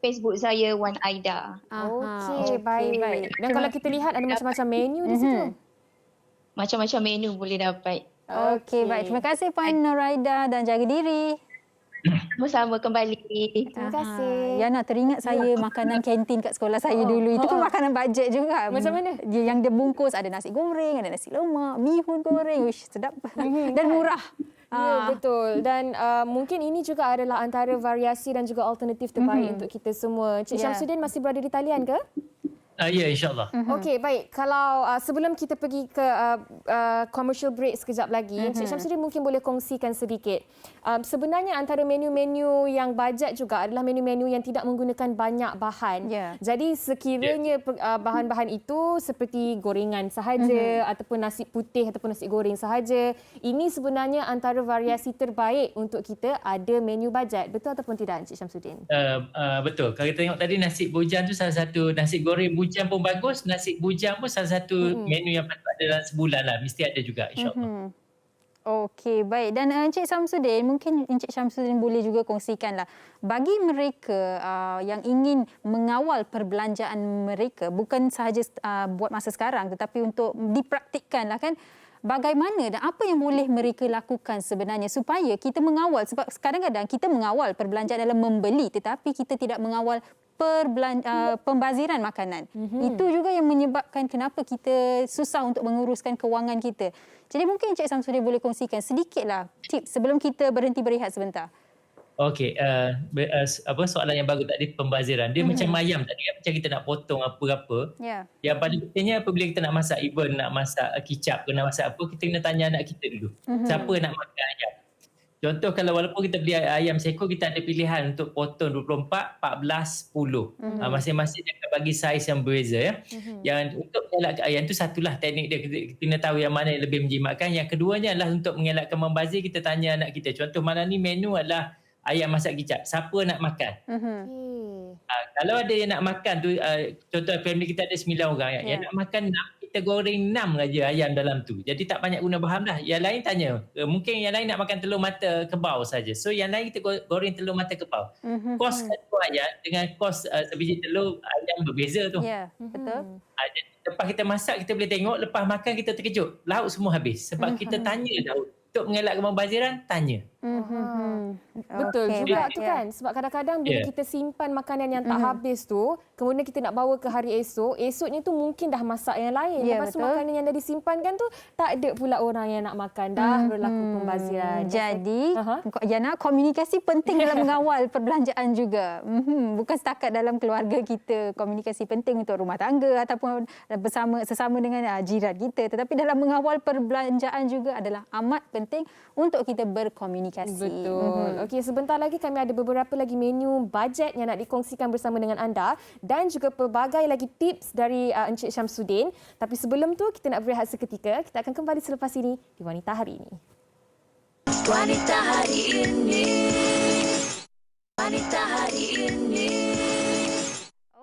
Facebook saya Wan Aida. Okey, baik. Dan kalau kita lihat ada macam-macam menu di situ. Macam-macam menu boleh dapat. Okey, baik. Terima kasih Puan Nuraida dan jaga diri. Sama-sama kembali. Terima kasih. Yana, teringat saya makanan kantin kat sekolah saya dulu. Itu pun makanan bajet juga. Macam mana? Yang dia bungkus ada nasi goreng, ada nasi lemak, bihun goreng. Uish, sedap. Dan murah. Ya, betul. Dan mungkin ini juga adalah antara variasi dan juga alternatif terbaik untuk kita semua. Cik Syamsuddin masih berada di talian ke? Ya, insyaAllah. Okey, baik. Kalau sebelum kita pergi ke commercial break sekejap lagi, Cik Syamsuddin mungkin boleh kongsikan sedikit. Sebenarnya antara menu-menu yang bajet juga adalah menu-menu yang tidak menggunakan banyak bahan. Jadi sekiranya bahan-bahan itu seperti gorengan sahaja ataupun nasi putih ataupun nasi goreng sahaja, ini sebenarnya antara variasi terbaik untuk kita ada menu bajet. Betul ataupun tidak, Cik Syamsuddin? Betul. Kalau kita tengok tadi nasi bujang tu salah satu, nasi goreng bujang pun bagus, nasi bujang pun salah satu menu yang patut ada dalam sebulan lah. Mesti ada juga, insyaAllah. Okey, baik. Dan Encik Syamsuddin, mungkin Encik Syamsuddin boleh juga kongsikanlah. Bagi mereka yang ingin mengawal perbelanjaan mereka, bukan sahaja buat masa sekarang tetapi untuk dipraktikkanlah kan, bagaimana dan apa yang boleh mereka lakukan sebenarnya supaya kita mengawal, sebab kadang-kadang kita mengawal perbelanjaan dalam membeli tetapi kita tidak mengawal pembaziran makanan. Itu juga yang menyebabkan kenapa kita susah untuk menguruskan kewangan kita. Jadi mungkin Encik Syamsuddin boleh kongsikan sedikitlah tips sebelum kita berhenti berehat sebentar. Okey, soalan yang bagus tadi, pembaziran. Dia macam ayam tadi, macam kita nak potong apa-apa. Yang paling pentingnya apabila kita nak masak, even nak masak kicap ke nak masak apa, kita kena tanya anak kita dulu. Siapa nak makan ayam? Contoh kalau walaupun kita beli ayam seekor, kita ada pilihan untuk potong 24, 14, 10. Masing-masing dia akan bagi saiz yang berbeza ya. Yang untuk mengelakkan ayam tu satulah teknik dia. Kita kena tahu yang mana yang lebih menjimatkan. Yang keduanya adalah untuk mengelakkan membazir, kita tanya anak kita. Contoh malam ni menu adalah ayam masak kicap. Siapa nak makan? Kalau ada yang nak makan tu, contoh family kita ada 9 orang. Yang nak makan 6, kita goreng 6 saja ayam dalam tu. Jadi tak banyak guna bahan dah. Yang lain tanya. Mungkin yang lain nak makan telur mata kebau saja. So yang lain kita goreng telur mata kebau. Kos satu ayam dengan kos sebiji telur ayam berbeza tu. Ya, betul. Jadi lepas kita masak, kita boleh tengok. Lepas makan kita terkejut. Lauk semua habis. Sebab kita tanya lauk. Untuk mengelakkan pembaziran, tanya. Betul juga tu kan. Sebab kadang-kadang bila kita simpan makanan yang tak habis tu, kemudian kita nak bawa ke hari esok, esoknya tu mungkin dah masak yang lain. Lepas tu makanan yang dah disimpankan tu, tak ada pula orang yang nak makan. Dah berlaku pembaziran. Jadi, Yana, komunikasi penting dalam mengawal perbelanjaan juga. Bukan setakat dalam keluarga kita. Komunikasi penting untuk rumah tangga ataupun sesama dengan jiran kita. Tetapi dalam mengawal perbelanjaan juga adalah amat penting untuk kita berkomunikasi. Betul. Okey, sebentar lagi kami ada beberapa lagi menu bajet yang nak dikongsikan bersama dengan anda dan juga pelbagai lagi tips dari Encik Syamsuddin. Tapi sebelum tu kita nak berehat seketika. Kita akan kembali selepas ini di Wanita Hari Ini. Wanita Hari Ini. Wanita Hari Ini.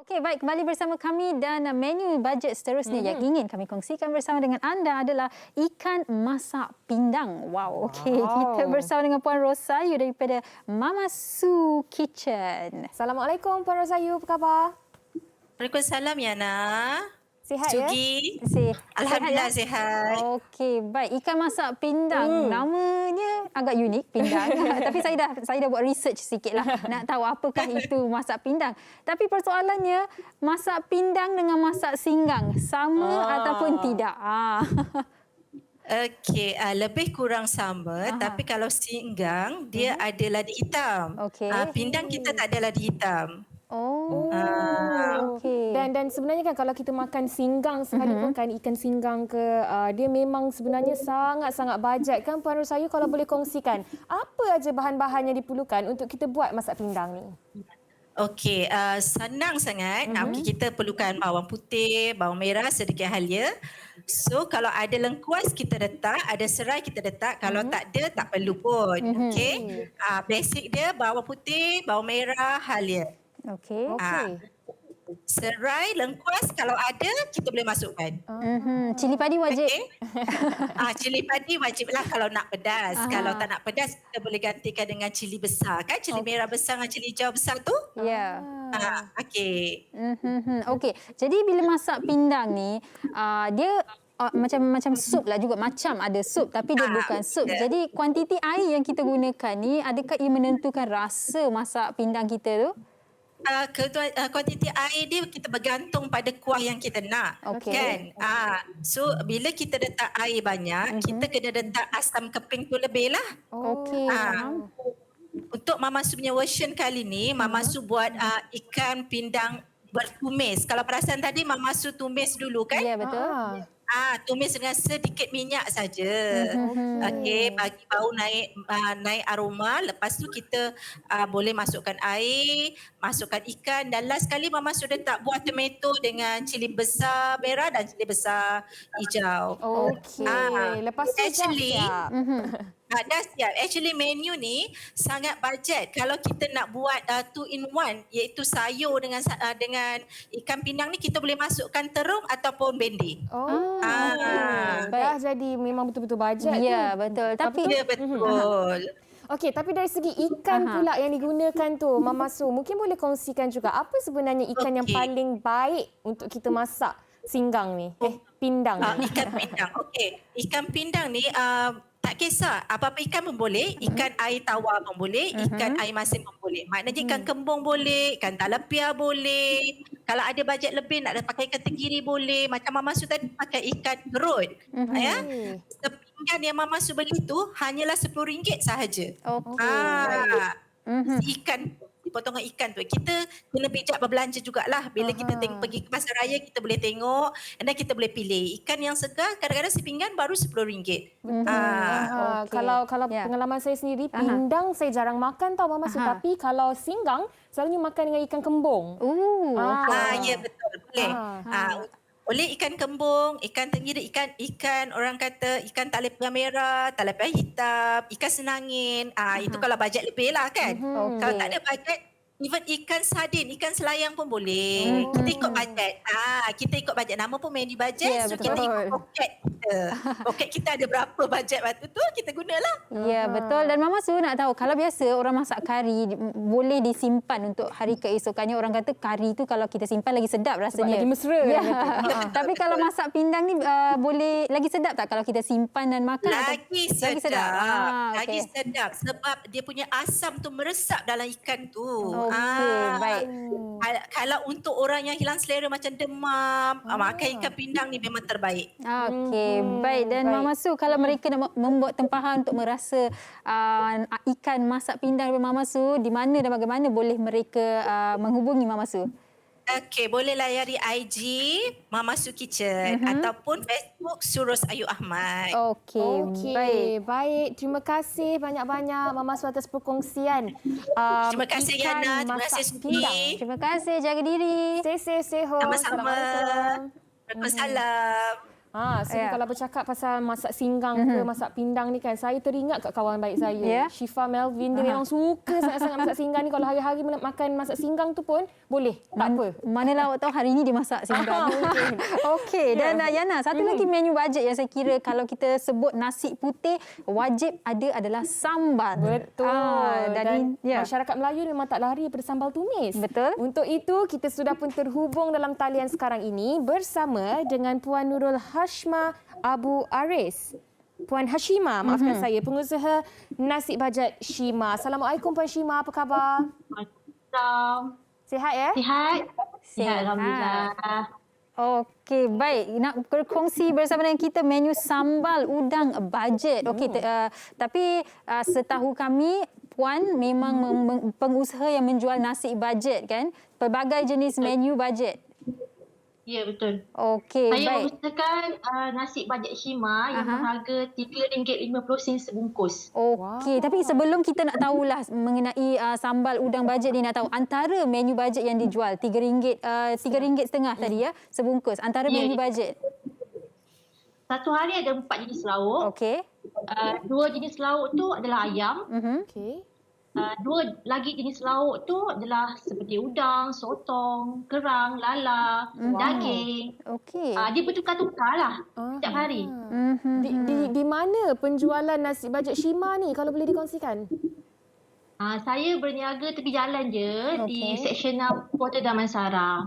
Okey, baik, kembali bersama kami dan menu bajet seterusnya yang ingin kami kongsikan bersama dengan anda adalah ikan masak pindang. Wow, okey. Kita bersama dengan Puan Rosayu daripada Mama Su Kitchen. Assalamualaikum Puan Rosayu, apa khabar? Waalaikumsalam Yana. Sihat Sugi. ya? Alhamdulillah sihat. Okey, baik. Ikan masak pindang. Namanya agak unik, pindang. Tapi saya dah buat research sikitlah nak tahu apakah itu masak pindang. Tapi persoalannya, masak pindang dengan masak singgang sama ataupun tidak? Okey, lebih kurang sama. Tapi kalau singgang, dia ada ladi hitam. Pindang kita tak ada ladi hitam. Okey. Dan sebenarnya kan kalau kita makan singgang sekalipun kan ikan singgang ke dia memang sebenarnya sangat-sangat bajet kan Puan Rosayu, kalau boleh kongsikan apa aja bahan-bahan yang diperlukan untuk kita buat masak pindang ni? Okey, senang sangat. Kita perlukan bawang putih, bawang merah sedikit halia. So kalau ada lengkuas kita letak, ada serai kita letak. Kalau tak ada tak perlu pun. Okey. Basic dia bawang putih, bawang merah, halia. Okey. Serai, lengkuas kalau ada kita boleh masukkan. Cili padi wajib. Cili padi wajiblah kalau nak pedas. Kalau tak nak pedas kita boleh gantikan dengan cili besar kan, cili merah besar dengan cili hijau besar tu. Ya. Okey. Okey. Jadi bila masak pindang ni dia macam sup lah juga. Macam ada sup tapi dia bukan sup. Jadi kuantiti air yang kita gunakan ni, adakah ia menentukan rasa masak pindang kita tu? Kuantiti air dia kita bergantung pada kuah yang kita nak. Kan? So bila kita letak air banyak, kita kena letak asam keping tu lebih lah. Untuk Mama Su punya version kali ni, Mama Su buat ikan pindang bertumis. Kalau perasan tadi Mama Su tumis dulu kan? Ya, betul. Tumis dengan sedikit minyak saja. Okey, bagi bau naik aroma. Lepas tu kita boleh masukkan air, masukkan ikan dan last sekali Mama sudah letak buah tomato dengan cili besar merah dan cili besar hijau. Okey. Lepas tu actually, dah siap. Actually menu ni sangat bajet. Kalau kita nak buat 2 in 1 iaitu sayur dengan ikan pindang ni, kita boleh masukkan terung ataupun bendi. Dah jadi memang betul-betul bajet tu. Ya, betul. Tapi betul. Okey, tapi dari segi ikan pula yang digunakan tu, Mama Su, mungkin boleh kongsikan juga apa sebenarnya ikan yang paling baik untuk kita masak singgang ni? Pindang ni. Ikan pindang. Okey. Ikan pindang ni tak kisah, apa-apa ikan pun boleh, ikan air tawar pun boleh, ikan air masin pun boleh. Maknanya ikan kembung boleh, ikan talapia boleh. Kalau ada bajet lebih nak pakai ikan tenggiri boleh. Macam Mama Su tadi pakai ikan gerut. Ya. Sepinggan yang Mama Su beli tu hanyalah RM10 sahaja. Ikan potongan ikan tu. Kita kena bijak berbelanja jugalah. Bila kita pergi ke pasar raya, kita boleh tengok dan kita boleh pilih. Ikan yang segar kadang-kadang sepinggan baru RM10. Kalau pengalaman saya sendiri, pindang saya jarang makan tau Mama Su. Tapi kalau singgang, selalunya makan dengan ikan kembung. Ya betul. Boleh. Boleh ikan kembung, ikan tenggiri, ikan orang kata ikan talipia merah, talipia hitam, ikan senangin. Itu kalau bajet lebih lah kan. Kalau tak ada bajet, even ikan sardin, ikan selayang pun boleh. Kita ikut bajet. Kita ikut bajet. Nama pun menu bajet. So kita ikut poket kita. Poket kita ada berapa bajet waktu tu, kita gunalah. Ya, betul. Dan Mama Su nak tahu, kalau biasa orang masak kari boleh disimpan untuk hari keesokannya. Orang kata kari tu kalau kita simpan lagi sedap rasanya. Lagi mesra. Ya. Tapi kalau masak pindang ni boleh lagi sedap tak kalau kita simpan dan makan? Lagi sedap. Lagi Okey. sedap. Sebab dia punya asam tu meresap dalam ikan tu. Okey, baik. Kalau untuk orang yang hilang selera macam demam, makan ikan pindang ni memang terbaik. Okey, baik. Dan Mama Su, kalau mereka nak membuat tempahan untuk merasa ikan masak pindang dari Mama Su, di mana dan bagaimana boleh mereka menghubungi Mama Su? Okey, boleh layari IG Mama Su Kitchen ataupun Facebook Surus Ayu Ahmad. Okey, baik. Terima kasih banyak-banyak Mama Su atas perkongsian. Terima kasih ikan Yana, terima masak kasih Sufi. pindang. Terima kasih, jaga diri. Stay safe, stay home. Sama-sama. Waalaikumsalam. Kalau bercakap pasal masak singgang ke masak pindang ni kan, saya teringat kat kawan baik saya, Syifa Melvin. Dia memang suka sangat-sangat masak singgang ni. Kalau hari-hari makan masak singgang tu pun boleh, tak apa. Manalah awak tahu hari ini dia masak singgang. Okey, dan Yana, satu lagi menu bajet yang saya kira kalau kita sebut nasi putih, wajib ada adalah sambal. Betul. Dan masyarakat Melayu memang tak lari daripada sambal tumis. Betul. Untuk itu, kita sudah pun terhubung dalam talian sekarang ini bersama dengan Puan Nurul Hashma Abu Aris. Puan Hashima, maafkan saya, pengusaha nasi bajet Shima. Assalamualaikum Puan Shima, apa khabar? Waalaikumsalam. Sihat ya? Sihat, Alhamdulillah. Okey, baik. Nak berkongsi bersama dengan kita menu sambal udang bajet. Okey, tapi setahu kami, Puan memang pengusaha yang menjual nasi bajet kan? Pelbagai jenis menu bajet. Ya, betul. Okey, saya baik. mengusahakan nasi bajet Shima yang berharga RM3.50 sebungkus. Okey, tapi sebelum kita nak tahulah mengenai sambal udang bajet ni, nak tahu antara menu bajet yang dijual RM3.50 tadi ya sebungkus, antara menu bajet. Satu hari ada 4 jenis lauk. Okey. 2 jenis lauk tu adalah ayam. Okey. 2 lagi jenis lauk tu adalah seperti udang, sotong, kerang, lala, daging. Okey. Dia bertukar-tukar lah setiap hari. Di mana penjualan nasi bajet Shima ni, kalau boleh dikongsikan? Saya berniaga tepi jalan je di Seksional Kota Damansara.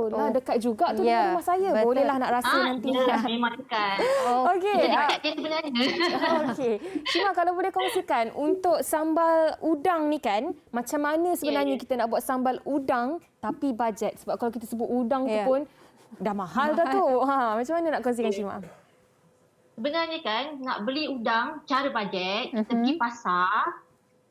Dekat juga tu dengan rumah saya. Betul. Bolehlah nak rasa nanti. Ya, memang dekat. Okey. Kita dekat dia sebenarnya. Okey. Shima, kalau boleh kongsikan untuk sambal udang ni kan, macam mana sebenarnya kita nak buat sambal udang tapi bajet? Sebab kalau kita sebut udang tu pun dah mahal dah tu. Macam mana nak kongsikan Shima? Sebenarnya kan, nak beli udang cara bajet, kita pergi pasar,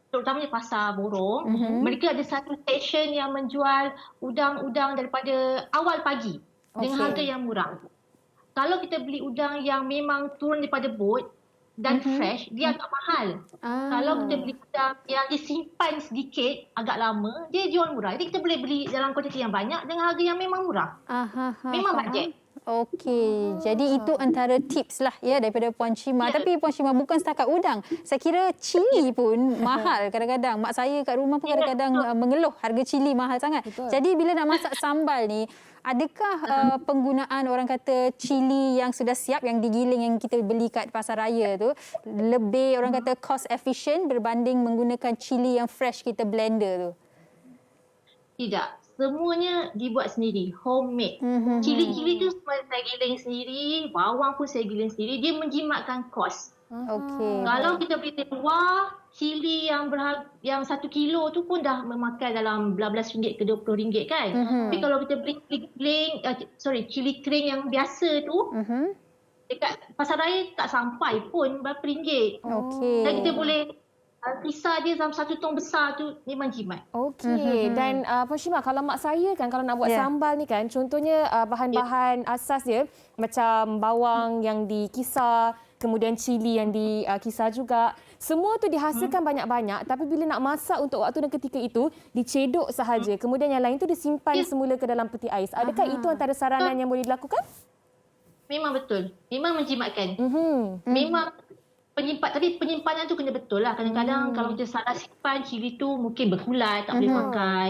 terutamanya pasar Borong, mereka ada satu stesen yang menjual udang-udang daripada awal pagi dengan harga yang murah. Kalau kita beli udang yang memang turun daripada bot dan fresh, dia agak mahal. Kalau kita beli udang yang disimpan sedikit, agak lama, dia jual murah. Jadi kita boleh beli dalam kuantiti yang banyak dengan harga yang memang murah. Memang bajet. Okey, jadi itu antara tips lah ya daripada Puan Shima. Tapi Puan Shima, bukan setakat udang. Saya kira cili pun mahal kadang-kadang. Mak saya kat rumah pun kadang-kadang mengeluh harga cili mahal sangat. Jadi bila nak masak sambal ni, adakah penggunaan orang kata cili yang sudah siap, yang digiling, yang kita beli kat pasar raya tu, lebih orang kata cost efficient berbanding menggunakan cili yang fresh kita blender tu? Tidak. Semuanya dibuat sendiri, homemade. Cili-cili tu semua saya giling sendiri, bawang pun saya giling sendiri. Dia menjimatkan kos. Okey. Kalau kita beli di luar, cili yang yang 1 kilo tu pun dah memakai dalam belas ringgit ke RM20 kan. Tapi kalau kita beli cili kering yang biasa tu, dekat pasar raya tak sampai pun berapa ringgit. Okey. Dan kita boleh kisar dia dalam satu tong besar tu memang jimat. Okey. Dan Puan Shima, kalau mak saya kan kalau nak buat sambal ni kan, contohnya bahan-bahan asas dia macam bawang yang dikisar, kemudian cili yang dikisar juga. Semua tu dihasilkan banyak-banyak, tapi bila nak masak untuk waktu dan ketika itu, dicedok sahaja. Kemudian yang lain tu disimpan semula ke dalam peti ais. Adakah itu antara saranan yang boleh dilakukan? Memang betul. Memang menjimatkan. Memang tapi penyimpanan tu kena betul lah. Kadang-kadang kalau kita salah simpan, cili tu mungkin berkulat, tak boleh pakai.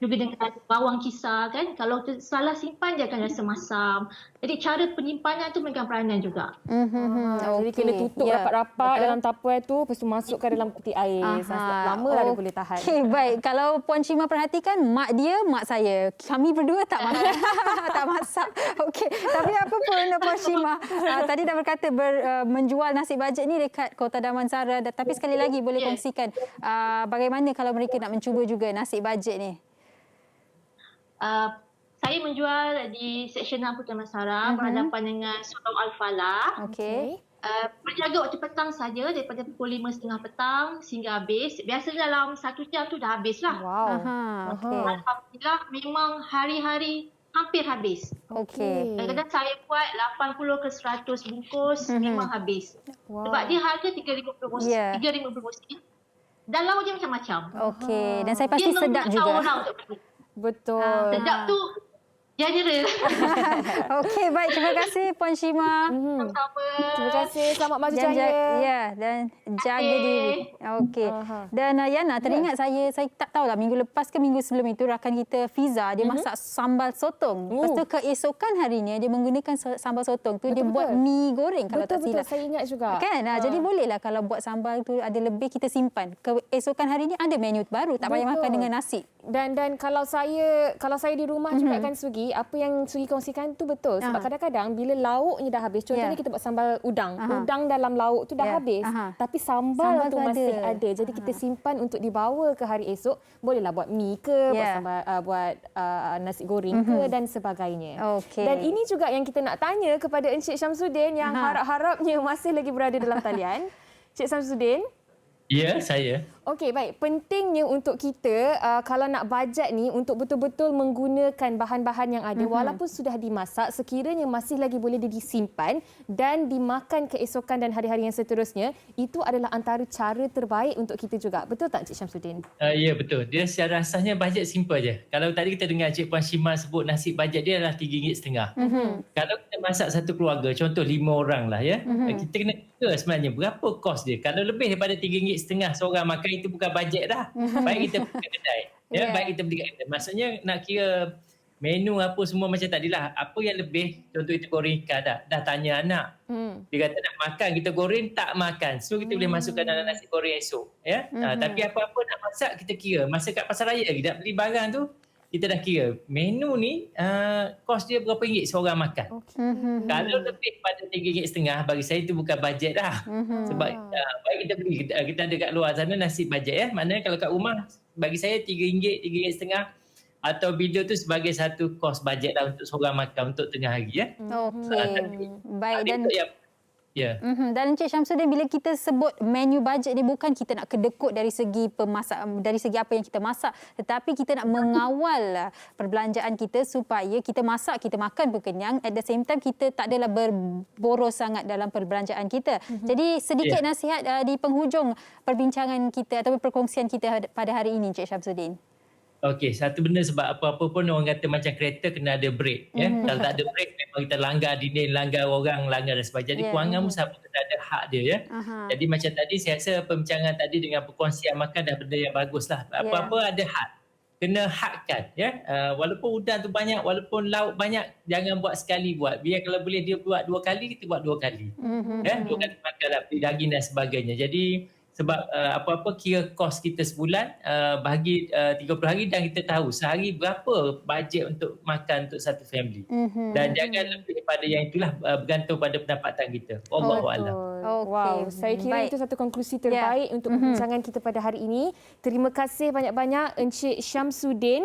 Juga dengan bawang kisar kan. Kalau kita salah simpan, dia akan rasa masam. Jadi cara penyimpanan tu memegang peranan juga. Jadi kena tutup rapat-rapat dalam tupperware tu, lepas tu masukkan dalam peti ais. Lama lah dia boleh tahan. Okey, baik. Kalau Puan Shima perhatikan, mak dia, mak saya. Kami berdua tak masak. Tak masak. Okey. Tapi apa pun Puan Shima, tadi dah berkata menjual nasi bajet ni dekat Kota Damansara. Tapi sekali lagi boleh kongsikan bagaimana kalau mereka nak mencuba juga nasi bajet ni? Saya menjual di Seksyen 6 Kota Damansara berhadapan dengan Surau Al-Falah. Okey. Berjaga waktu petang saja daripada pukul 5.30 petang sehingga habis. Biasanya dalam 1 jam tu dah habis lah. Alhamdulillah memang hari-hari hampir habis. Okey. Kadang-kadang saya buat 80 ke 100 bungkus memang habis. Sebab dia harga RM3.50. Dan lauk dia macam-macam. Okey. Dan saya pasti sedap juga. Orang untuk pergi. Betul. Sedap tu general. Okey, baik. Terima kasih Puan Shima. Sama-sama. Terima kasih. Selamat maju jaya. Dan jaga diri. Okey. Dan Yana, teringat saya tak tahulah minggu lepas ke minggu sebelum itu rakan kita Fiza dia masak sambal sotong. Lepas tu keesokan harinya dia menggunakan sambal sotong tu dia buat mi goreng kalau tak silap. Betul, saya ingat juga. Kan? Jadi bolehlah kalau buat sambal tu ada lebih kita simpan. Keesokan harinya ada menu baru, tak payah makan dengan nasi. Dan kalau saya di rumah juga kan Sugi, apa yang Sugi kongsikan tu betul. Sebab kadang-kadang bila lauknya dah habis, contohnya kita buat sambal udang. Udang dalam lauk tu dah habis. Tapi sambal tu masih ada. Jadi kita simpan untuk dibawa ke hari esok. Bolehlah buat mi ke, buat nasi goreng ke dan sebagainya. Dan ini juga yang kita nak tanya kepada Encik Syamsuddin yang harap-harapnya masih lagi berada dalam talian. Encik Syamsuddin. Ya, saya. Okey, baik. Pentingnya untuk kita kalau nak bajet ni untuk betul-betul menggunakan bahan-bahan yang ada walaupun sudah dimasak, sekiranya masih lagi boleh disimpan dan dimakan keesokan dan hari-hari yang seterusnya, itu adalah antara cara terbaik untuk kita juga. Betul tak Encik Syamsuddin? Ya, betul. Dia secara asasnya bajet simple je. Kalau tadi kita dengar Encik Puan Shima sebut nasi bajet dia adalah RM3.50. Kalau kita masak satu keluarga, contoh 5 orang lah ya, kita kena kira sebenarnya berapa kos dia. Kalau lebih daripada RM3.50 seorang makan, itu bukan bajet dah. Baik kita pergi ke kedai. Baik kita pergi ke kedai. Maksudnya nak kira menu apa semua macam tadilah. Apa yang lebih, contoh kita goreng ikan dah tanya anak. Dia kata nak makan, kita goreng tak makan. So kita boleh masukkan dalam nasi goreng esok. Tapi apa-apa nak masak kita kira. Masa kat pasar raya lagi nak beli barang tu, kita dah kira menu ni kos dia berapa ringgit seorang makan. Kalau lebih pada RM3.50 bagi saya itu bukan bajet dah. Sebab baik kita beli, kita ada kat luar sana nasi bajet Maknanya kalau kat rumah bagi saya RM3, RM3.50 atau video tu sebagai satu kos bajet lah untuk seorang makan untuk tengah hari Okey. Baik dan Dan Encik Syamsuddin, bila kita sebut menu bajet ni bukan kita nak kedekut dari segi dari segi apa yang kita masak, tetapi kita nak mengawal perbelanjaan kita supaya kita masak, kita makan pun kenyang, at the same time kita tak adalah berboros sangat dalam perbelanjaan kita. Jadi sedikit nasihat di penghujung perbincangan kita atau perkongsian kita pada hari ini Encik Syamsuddin. Okey, satu benda sebab apa-apa pun orang kata macam kereta kena ada brake. Kalau tak ada brake memang kita langgar dinding, langgar orang, langgar dan sebagainya. Jadi kewangan pun sama kena ada hak dia. Jadi macam tadi saya rasa perbincangan tadi dengan perkongsian makan dah benda yang bagus lah. Apa-apa ada hak. Kena hakkan. Walaupun udang tu banyak, walaupun lauk banyak, jangan buat sekali buat. Biar kalau boleh dia buat 2 kali, kita buat 2 kali. 2 kali makan lah, beli daging dan sebagainya. Jadi sebab apa-apa kira kos kita sebulan bagi 30 hari dan kita tahu sehari berapa bajet untuk makan untuk satu family. Dan jangan lebih daripada yang itulah, bergantung pada pendapatan kita. Wallahu a'lam. Wow, saya kira itu satu konklusi terbaik untuk perbincangan kita pada hari ini. Terima kasih banyak-banyak Encik Syamsuddin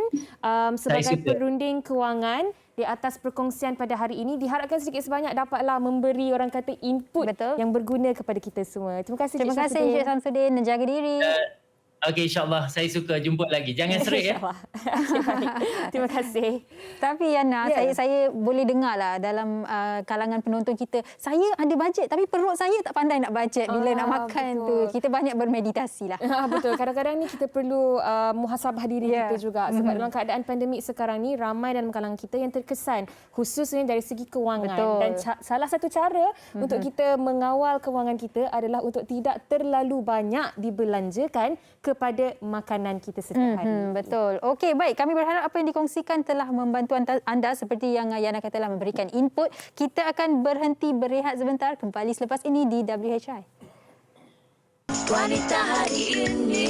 sebagai perunding kewangan di atas perkongsian pada hari ini. Diharapkan sedikit sebanyak dapatlah memberi orang kata input yang berguna kepada kita semua. Terima kasih Terima kasih Encik Samsudin dan jaga diri. Okey, insyaAllah saya suka jumpa lagi. Jangan serik ya. Okay, baik. Terima kasih. Tapi Yana, saya boleh dengar lah dalam kalangan penonton kita, saya ada bajet tapi perut saya tak pandai nak bajet bila nak makan tu. Kita banyak bermeditasi lah. Betul. Kadang-kadang ni kita perlu muhasabah diri kita juga. Sebab dalam keadaan pandemik sekarang ni, ramai dalam kalangan kita yang terkesan, khususnya dari segi kewangan. Betul. Dan salah satu cara untuk kita mengawal kewangan kita adalah untuk tidak terlalu banyak dibelanjakan kepada makanan kita setiap hari. Betul. Okey, baik. Kami berharap apa yang dikongsikan telah membantu anda seperti yang Yana katalah memberikan input. Kita akan berhenti berehat sebentar. Kembali selepas ini di WHI. Wanita hari ini.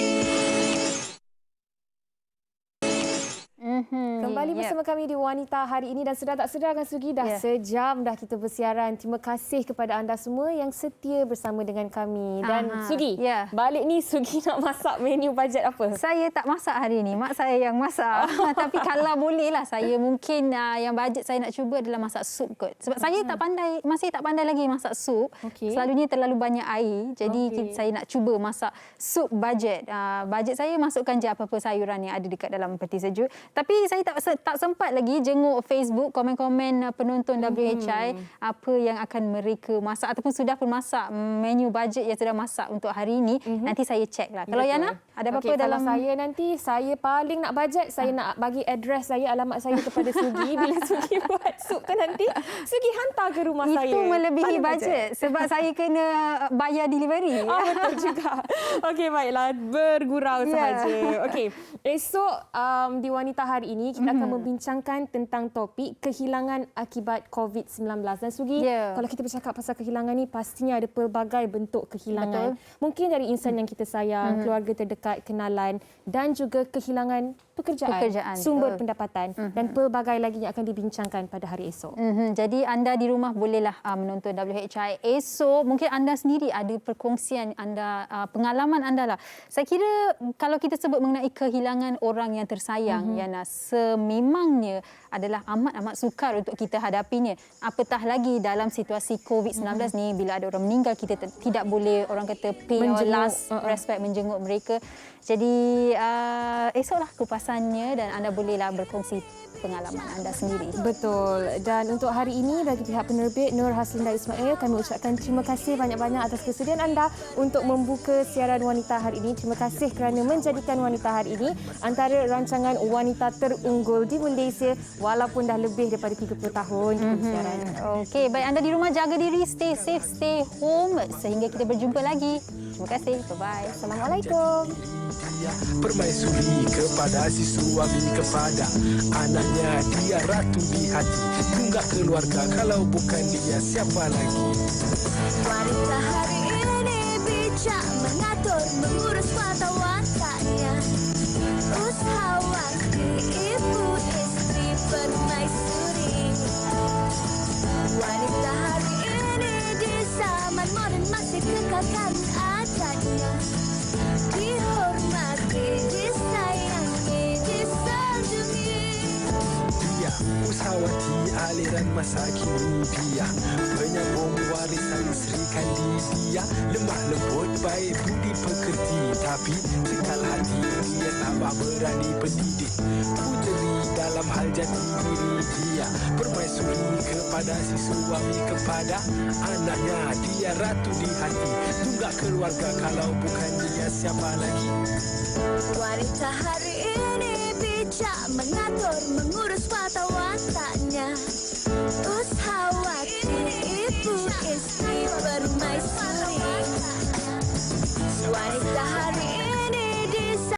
Kembali bersama kami di Wanita hari ini dan sedar tak sedar kan Sugi, dah sejam dah kita bersiaran. Terima kasih kepada anda semua yang setia bersama dengan kami. Dan Sugi, balik ni Sugi nak masak menu bajet apa? Saya tak masak hari ini, mak saya yang masak. Tapi kalau boleh lah, saya mungkin yang bajet saya nak cuba adalah masak sup kot. Sebab saya masih tak pandai lagi masak sup. Selalunya terlalu banyak air. Jadi saya nak cuba masak sup bajet. Bajet saya masukkan je apa-apa sayuran yang ada dekat dalam peti sejuk. Tapi saya tak sempat lagi jenguk Facebook komen-komen penonton WHI apa yang akan mereka masak ataupun sudah pun masak menu bajet yang sudah masak untuk hari ini. Nanti saya cek lah. Kalau Yana, ada apa-apa dalam... Kalau saya nanti, saya paling nak bajet, saya nak bagi address saya, alamat saya kepada Sugi. Bila Sugi buat sup tu nanti, Sugi hantar ke rumah saya. Itu melebihi bajet sebab saya kena bayar delivery. Betul juga. Okey, baiklah. Bergurau sahaja. Okey, esok di Wanita hari ini kita akan membincangkan tentang topik kehilangan akibat COVID-19. Dan Sugi, kalau kita bercakap pasal kehilangan ni, pastinya ada pelbagai bentuk kehilangan. Mungkin dari insan yang kita sayang, keluarga terdekat, kenalan, dan juga kehilangan pekerjaan sumber pendapatan dan pelbagai lagi yang akan dibincangkan pada hari esok. Jadi anda di rumah bolehlah menonton WHI esok. Mungkin anda sendiri ada perkongsian anda, pengalaman anda lah. Saya kira kalau kita sebut mengenai kehilangan orang yang tersayang, Yana, sememangnya adalah amat-amat sukar untuk kita hadapinya. Apatah lagi dalam situasi COVID-19 ni, bila ada orang meninggal, kita tidak boleh orang kata pay our last respect, menjenguk mereka. Jadi esoklah kupasannya dan anda bolehlah berkongsi pengalaman anda sendiri. Betul. Dan untuk hari ini bagi pihak penerbit Nur Haslinda Ismail, kami ucapkan terima kasih banyak-banyak atas kesediaan anda untuk membuka siaran Wanita hari ini. Terima kasih kerana menjadikan Wanita hari ini antara rancangan wanita terunggul di Malaysia walaupun dah lebih daripada 30 tahun kita bersiaran. Okey, baik, anda di rumah jaga diri, stay safe, stay home sehingga kita berjumpa lagi. Terima kasih. Bye-bye. Assalamualaikum. Permaisuri kepada si suami, kepada anaknya, dia ratu di hati. Tunggak keluarga, kalau bukan dia siapa lagi? Wanita hari ini bijak mengatur, mengurus mata wataknya. Usahawan ibu istri permaisuri. Wanita hari ini di zaman moden masih kekalkan adatnya. Dihormati, disayangi, disanjungi. Dia usahawati aliran masa kini. Dia penyambung warisan Sri Kandi. Dia lemah lembut, baik budi pekerti. Tapi sekal hati dia tambah berani pendidik. Pujeri dalam hal jati diri. Dia permaisuri kepada si suami, kepada anaknya. Dia ratu di hati. Tunggak keluarga, kalau bukan dia siapa lagi? Wanita hari ini bijak mengatur, mengurus mata wataknya.